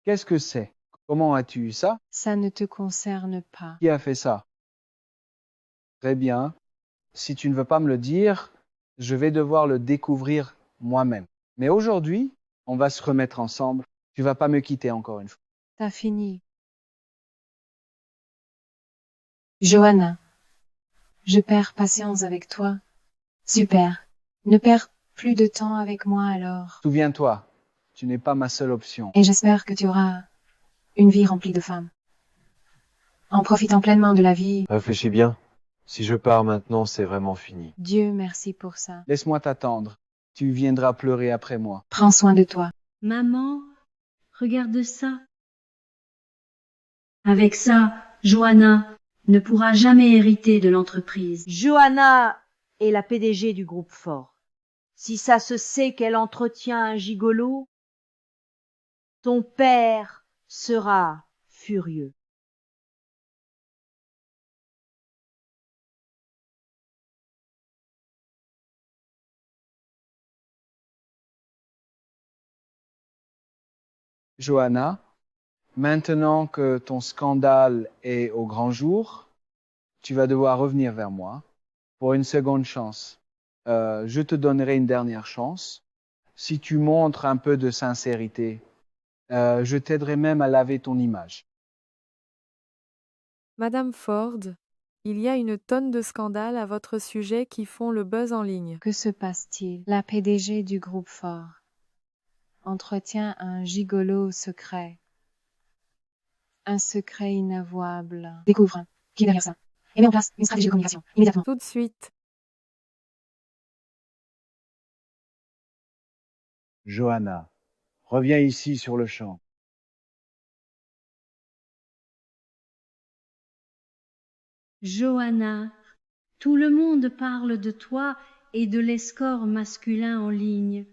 Qu'est-ce que c'est? Comment as-tu eu ça? Ça ne te concerne pas. Qui a fait ça? Très bien. Si tu ne veux pas me le dire, je vais devoir le découvrir moi-même. Mais aujourd'hui, on va se remettre ensemble. Tu vas pas me quitter encore une fois. T'as fini. Johanna, je perds patience avec toi. Super. Ne perds plus de temps avec moi alors. Souviens-toi, tu n'es pas ma seule option. Et j'espère que tu auras une vie remplie de femmes. En profitant pleinement de la vie. Réfléchis bien. Si je pars maintenant, c'est vraiment fini. Dieu merci pour ça. Laisse-moi t'attendre. Tu viendras pleurer après moi. Prends soin de toi. Maman, regarde ça. Avec ça, Johanna ne pourra jamais hériter de l'entreprise. Johanna est la PDG du groupe Ford. Si ça se sait qu'elle entretient un gigolo, ton père sera furieux. Johanna, maintenant que ton scandale est au grand jour, tu vas devoir revenir vers moi pour une seconde chance. Je te donnerai une dernière chance. Si tu montres un peu de sincérité, je t'aiderai même à laver ton image. Madame Ford, il y a une tonne de scandales à votre sujet qui font le buzz en ligne. Que se passe-t-il? La PDG du groupe Ford entretient un gigolo secret. Un secret inavouable. Découvre qui est derrière ça. Et mets en place une stratégie de communication, immédiatement. Tout de suite. Johanna, reviens ici sur le champ. Johanna, tout le monde parle de toi et de l'escorte masculin en ligne.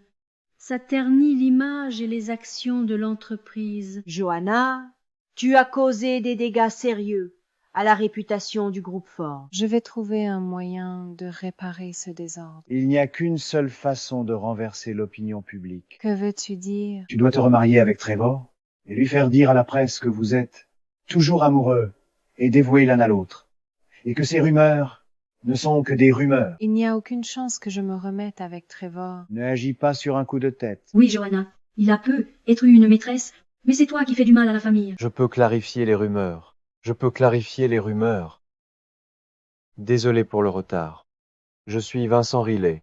Ça ternit l'image et les actions de l'entreprise. Johanna, tu as causé des dégâts sérieux à la réputation du groupe Ford. Je vais trouver un moyen de réparer ce désordre. Il n'y a qu'une seule façon de renverser l'opinion publique. Que veux-tu dire? Tu dois te remarier avec Trevor et lui faire dire à la presse que vous êtes toujours amoureux et dévoués l'un à l'autre, et que ces rumeurs ne sont que des rumeurs. Il n'y a aucune chance que je me remette avec Trevor. Ne agis pas sur un coup de tête. Oui, Johanna, il a peu être une maîtresse, mais c'est toi qui fais du mal à la famille. Je peux clarifier les rumeurs. Je peux clarifier les rumeurs. Désolé pour le retard. Je suis Vincent Riley,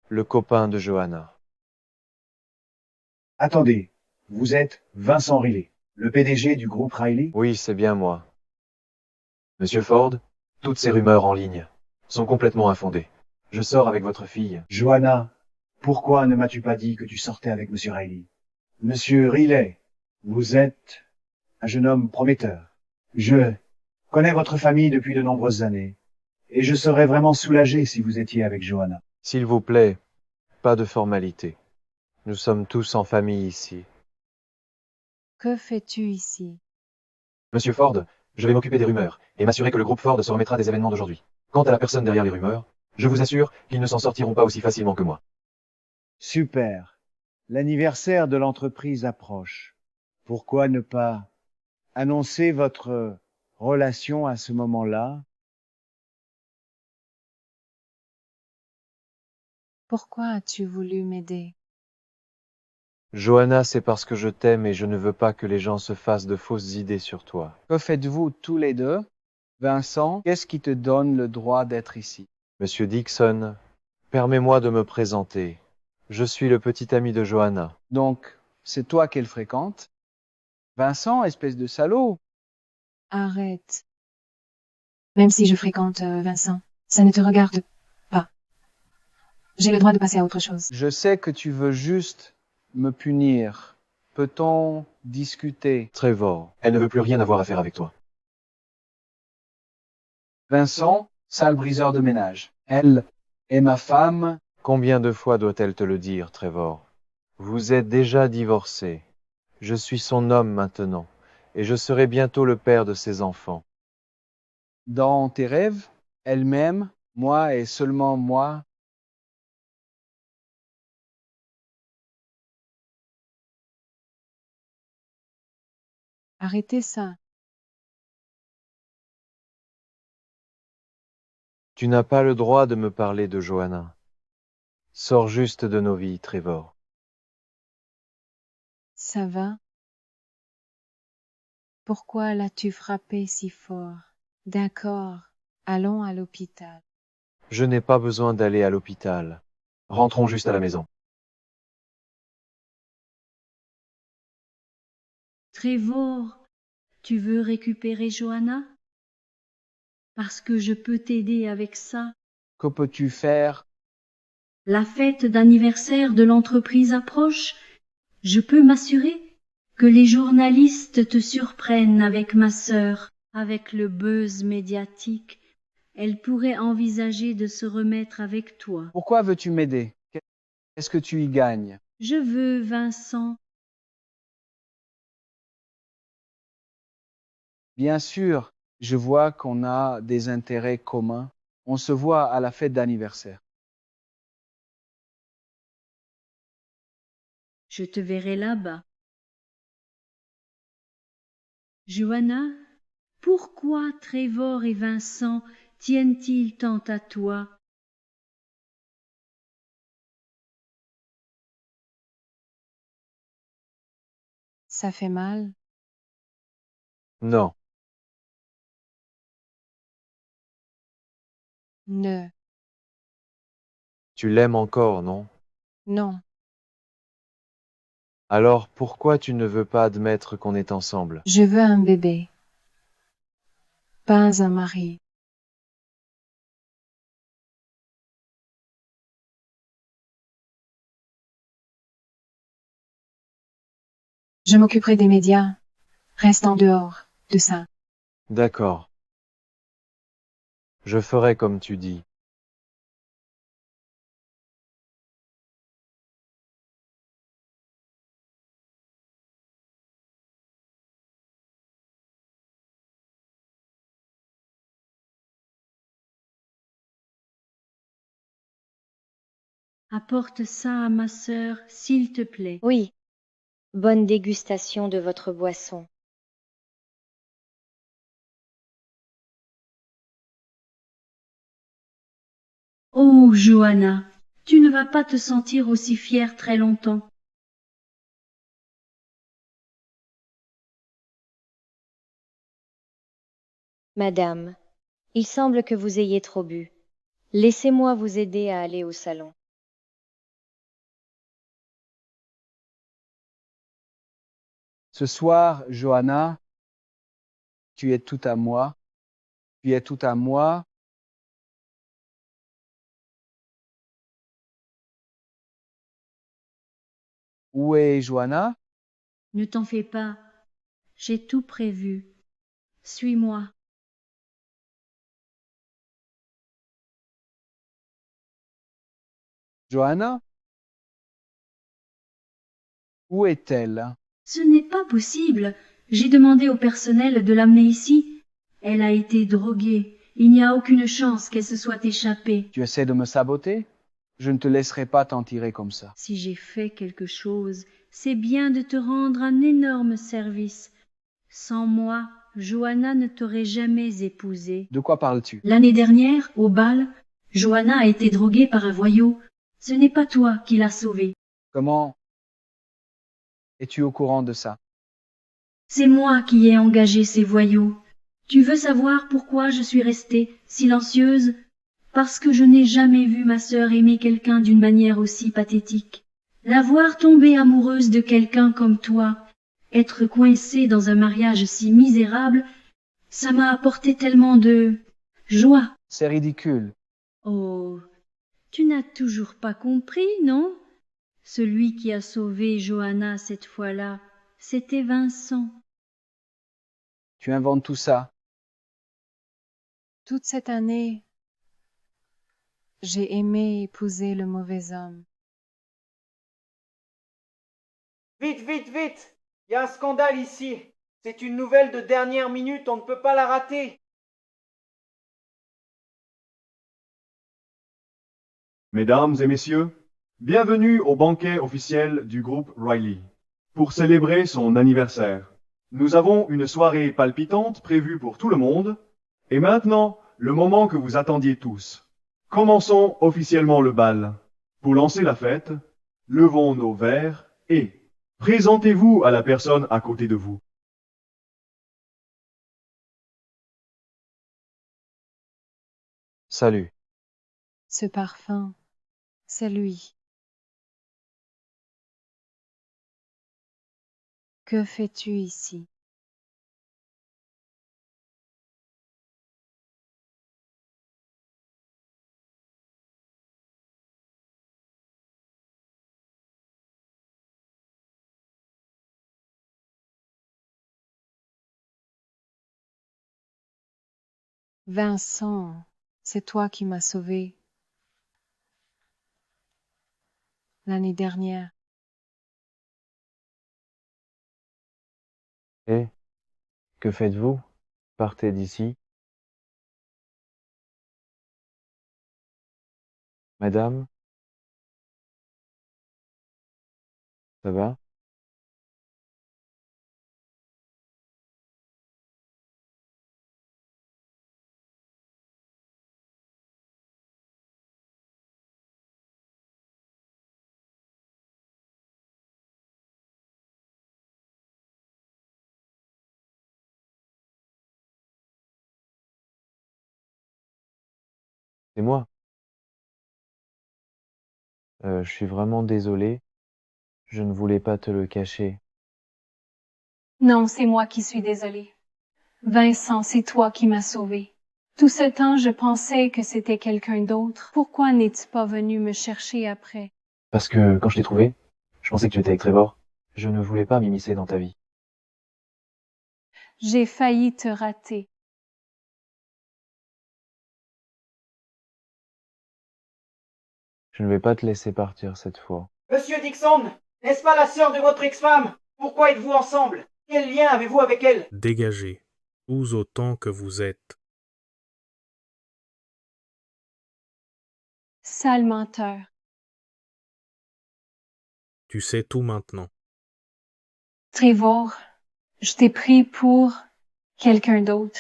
le copain de Johanna. Attendez, vous êtes Vincent Riley, le PDG du groupe Riley? Oui, c'est bien moi. Monsieur Ford, toutes ces rumeurs en ligne sont complètement infondées. Je sors avec votre fille. Johanna, pourquoi ne m'as-tu pas dit que tu sortais avec Monsieur Riley? Monsieur Riley, vous êtes un jeune homme prometteur. Je connais votre famille depuis de nombreuses années, et je serais vraiment soulagé si vous étiez avec Johanna. S'il vous plaît, pas de formalité. Nous sommes tous en famille ici. Que fais-tu ici? Monsieur Ford, je vais m'occuper des rumeurs et m'assurer que le groupe Ford se remettra des événements d'aujourd'hui. Quant à la personne derrière les rumeurs, je vous assure qu'ils ne s'en sortiront pas aussi facilement que moi. Super. L'anniversaire de l'entreprise approche. Pourquoi ne pas annoncer votre relation à ce moment-là? Pourquoi as-tu voulu m'aider? Johanna, c'est parce que je t'aime et je ne veux pas que les gens se fassent de fausses idées sur toi. Que faites-vous tous les deux? Vincent, qu'est-ce qui te donne le droit d'être ici? Monsieur Dixon, permets-moi de me présenter. Je suis le petit ami de Johanna. Donc, c'est toi qu'elle fréquente? Vincent, espèce de salaud! Arrête. Même si je fréquente Vincent, ça ne te regarde pas. J'ai le droit de passer à autre chose. Je sais que tu veux juste me punir. Peut-on discuter? Trevor, elle ne veut plus rien avoir à faire avec toi. Vincent, sale briseur de ménage. Elle est ma femme. Combien de fois doit-elle te le dire, Trevor? Vous êtes déjà divorcés. Je suis son homme maintenant, et je serai bientôt le père de ses enfants. Dans tes rêves, elle m'aime, moi et seulement moi. Arrêtez ça. Tu n'as pas le droit de me parler de Johanna. Sors juste de nos vies, Trevor. Ça va? Pourquoi l'as-tu frappé si fort? D'accord, allons à l'hôpital. Je n'ai pas besoin d'aller à l'hôpital. Rentrons juste à la maison. Trevor, tu veux récupérer Johanna? Parce que je peux t'aider avec ça. Que peux-tu faire? La fête d'anniversaire de l'entreprise approche. Je peux m'assurer que les journalistes te surprennent avec ma sœur. Avec le buzz médiatique, elle pourrait envisager de se remettre avec toi. Pourquoi veux-tu m'aider? Qu'est-ce que tu y gagnes? Je veux Vincent. Bien sûr, je vois qu'on a des intérêts communs. On se voit à la fête d'anniversaire. Je te verrai là-bas. Johanna, pourquoi Trevor et Vincent tiennent-ils tant à toi? Ça fait mal? Non. Ne. Tu l'aimes encore, non? Non. Alors pourquoi tu ne veux pas admettre qu'on est ensemble? Je veux un bébé. Pas un mari. Je m'occuperai des médias. Reste en dehors de ça. D'accord. Je ferai comme tu dis. Apporte ça à ma sœur, s'il te plaît. Oui. Bonne dégustation de votre boisson. Oh, Johanna, tu ne vas pas te sentir aussi fière très longtemps. Madame, il semble que vous ayez trop bu. Laissez-moi vous aider à aller au salon. Ce soir, Johanna, tu es tout à moi. Tu es tout à moi. Où est Johanna? Ne t'en fais pas, j'ai tout prévu. Suis-moi. Johanna? Où est-elle? Ce n'est pas possible. J'ai demandé au personnel de l'amener ici. Elle a été droguée. Il n'y a aucune chance qu'elle se soit échappée. Tu essaies de me saboter? Je ne te laisserai pas t'en tirer comme ça. Si j'ai fait quelque chose, c'est bien de te rendre un énorme service. Sans moi, Johanna ne t'aurait jamais épousé. De quoi parles-tu? L'année dernière, au bal, Johanna a été droguée par un voyou. Ce n'est pas toi qui l'as sauvée. Comment es-tu au courant de ça? C'est moi qui ai engagé ces voyous. Tu veux savoir pourquoi je suis restée silencieuse? Parce que je n'ai jamais vu ma sœur aimer quelqu'un d'une manière aussi pathétique. La voir tomber amoureuse de quelqu'un comme toi, être coincée dans un mariage si misérable, ça m'a apporté tellement de joie. C'est ridicule. Oh, tu n'as toujours pas compris, non? Celui qui a sauvé Johanna cette fois-là, c'était Vincent. Tu inventes tout ça. Toute cette année, j'ai aimé épouser le mauvais homme. Vite, vite, vite! Il y a un scandale ici. C'est une nouvelle de dernière minute, on ne peut pas la rater. Mesdames et messieurs, bienvenue au banquet officiel du groupe Riley. Pour célébrer son anniversaire, nous avons une soirée palpitante prévue pour tout le monde. Et maintenant, le moment que vous attendiez tous. Commençons officiellement le bal. Pour lancer la fête, levons nos verres et présentez-vous à la personne à côté de vous. Salut. Ce parfum, c'est lui. Que fais-tu ici? Vincent, c'est toi qui m'as sauvé l'année dernière. Et que faites-vous? Partez d'ici. Madame, ça va? C'est moi. Je suis vraiment désolé. Je ne voulais pas te le cacher. Non, c'est moi qui suis désolée. Vincent, c'est toi qui m'as sauvée. Tout ce temps, je pensais que c'était quelqu'un d'autre. Pourquoi n'es-tu pas venu me chercher après? Parce que quand je t'ai trouvé, je pensais que tu étais avec Trevor. Je ne voulais pas m'immiscer dans ta vie. J'ai failli te rater. Je ne vais pas te laisser partir cette fois. Monsieur Dixon, n'est-ce pas la sœur de votre ex-femme? Pourquoi êtes-vous ensemble? Quel lien avez-vous avec elle? Dégagez, tous autant que vous êtes. Sale menteur. Tu sais tout maintenant. Trevor, je t'ai pris pour quelqu'un d'autre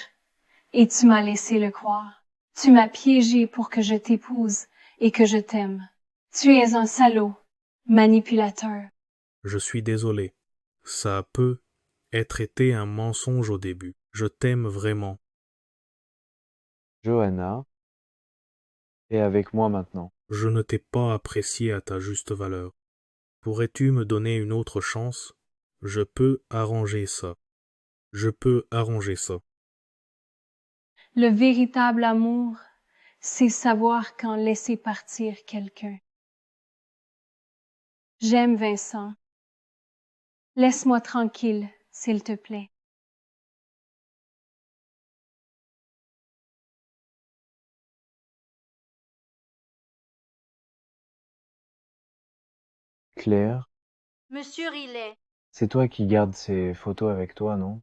et tu m'as laissé le croire. Tu m'as piégé pour que je t'épouse et que je t'aime. Tu es un salaud, manipulateur. Je suis désolé. Ça peut être été un mensonge au début. Je t'aime vraiment. Johanna est avec moi maintenant. Je ne t'ai pas apprécié à ta juste valeur. Pourrais-tu me donner une autre chance? Je peux arranger ça. Je peux arranger ça. Le véritable amour, c'est savoir quand laisser partir quelqu'un. J'aime Vincent. Laisse-moi tranquille, s'il te plaît. Claire, Monsieur Riley, c'est toi qui gardes ces photos avec toi, non?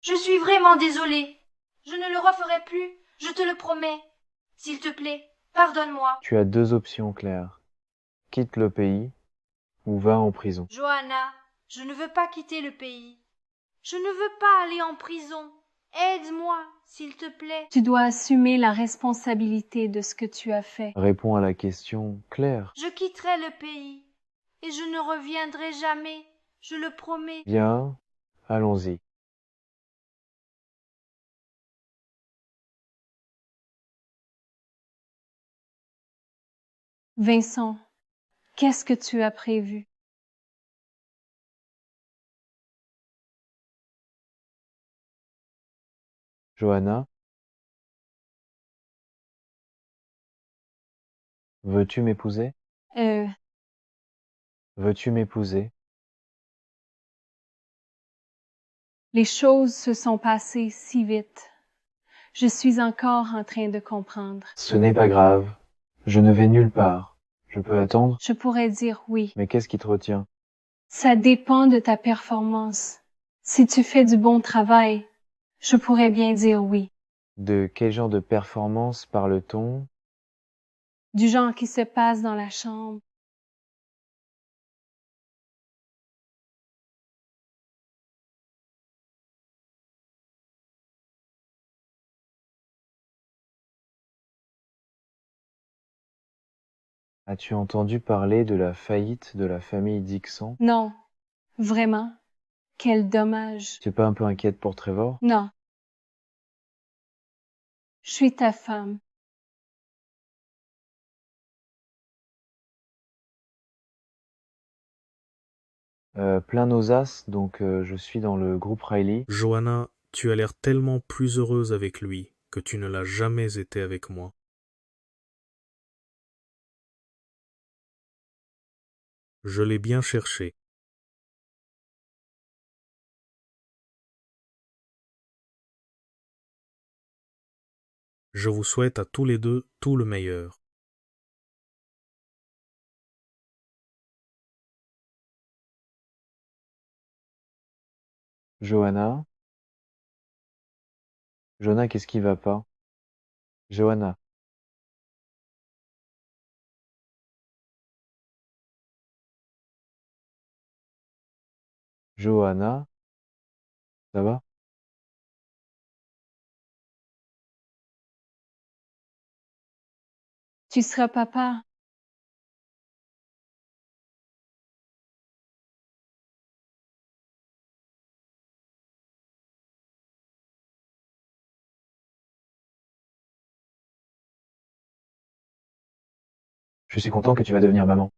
je suis vraiment désolée. Je ne le referai plus, je te le promets. S'il te plaît, pardonne-moi. Tu as deux options, Claire. Quitte le pays ou va en prison. Johanna, je ne veux pas quitter le pays. Je ne veux pas aller en prison. Aide-moi, s'il te plaît. Tu dois assumer la responsabilité de ce que tu as fait. Réponds à la question, Claire. Je quitterai le pays et je ne reviendrai jamais, je le promets. Bien, allons-y. Vincent, qu'est-ce que tu as prévu? Johanna, veux-tu m'épouser? Veux-tu m'épouser? Les choses se sont passées si vite. Je suis encore en train de comprendre. Ce n'est pas grave. Je ne vais nulle part. Je peux attendre? Je pourrais dire oui. Mais qu'est-ce qui te retient? Ça dépend de ta performance. Si tu fais du bon travail, je pourrais bien dire oui. De quel genre de performance parle-t-on? Du genre qui se passe dans la chambre. As-tu entendu parler de la faillite de la famille Dixon? Non, vraiment. Quel dommage. Tu es pas un peu inquiète pour Trevor? Non. Je suis ta femme. Plein nos as, donc je suis dans le groupe Riley. Johanna, tu as l'air tellement plus heureuse avec lui que tu ne l'as jamais été avec moi. Je l'ai bien cherché. Je vous souhaite à tous les deux tout le meilleur. Johanna? Johanna, qu'est-ce qui va pas? Johanna? Johanna? Ça va? Tu seras papa. Je suis content que tu vas devenir maman.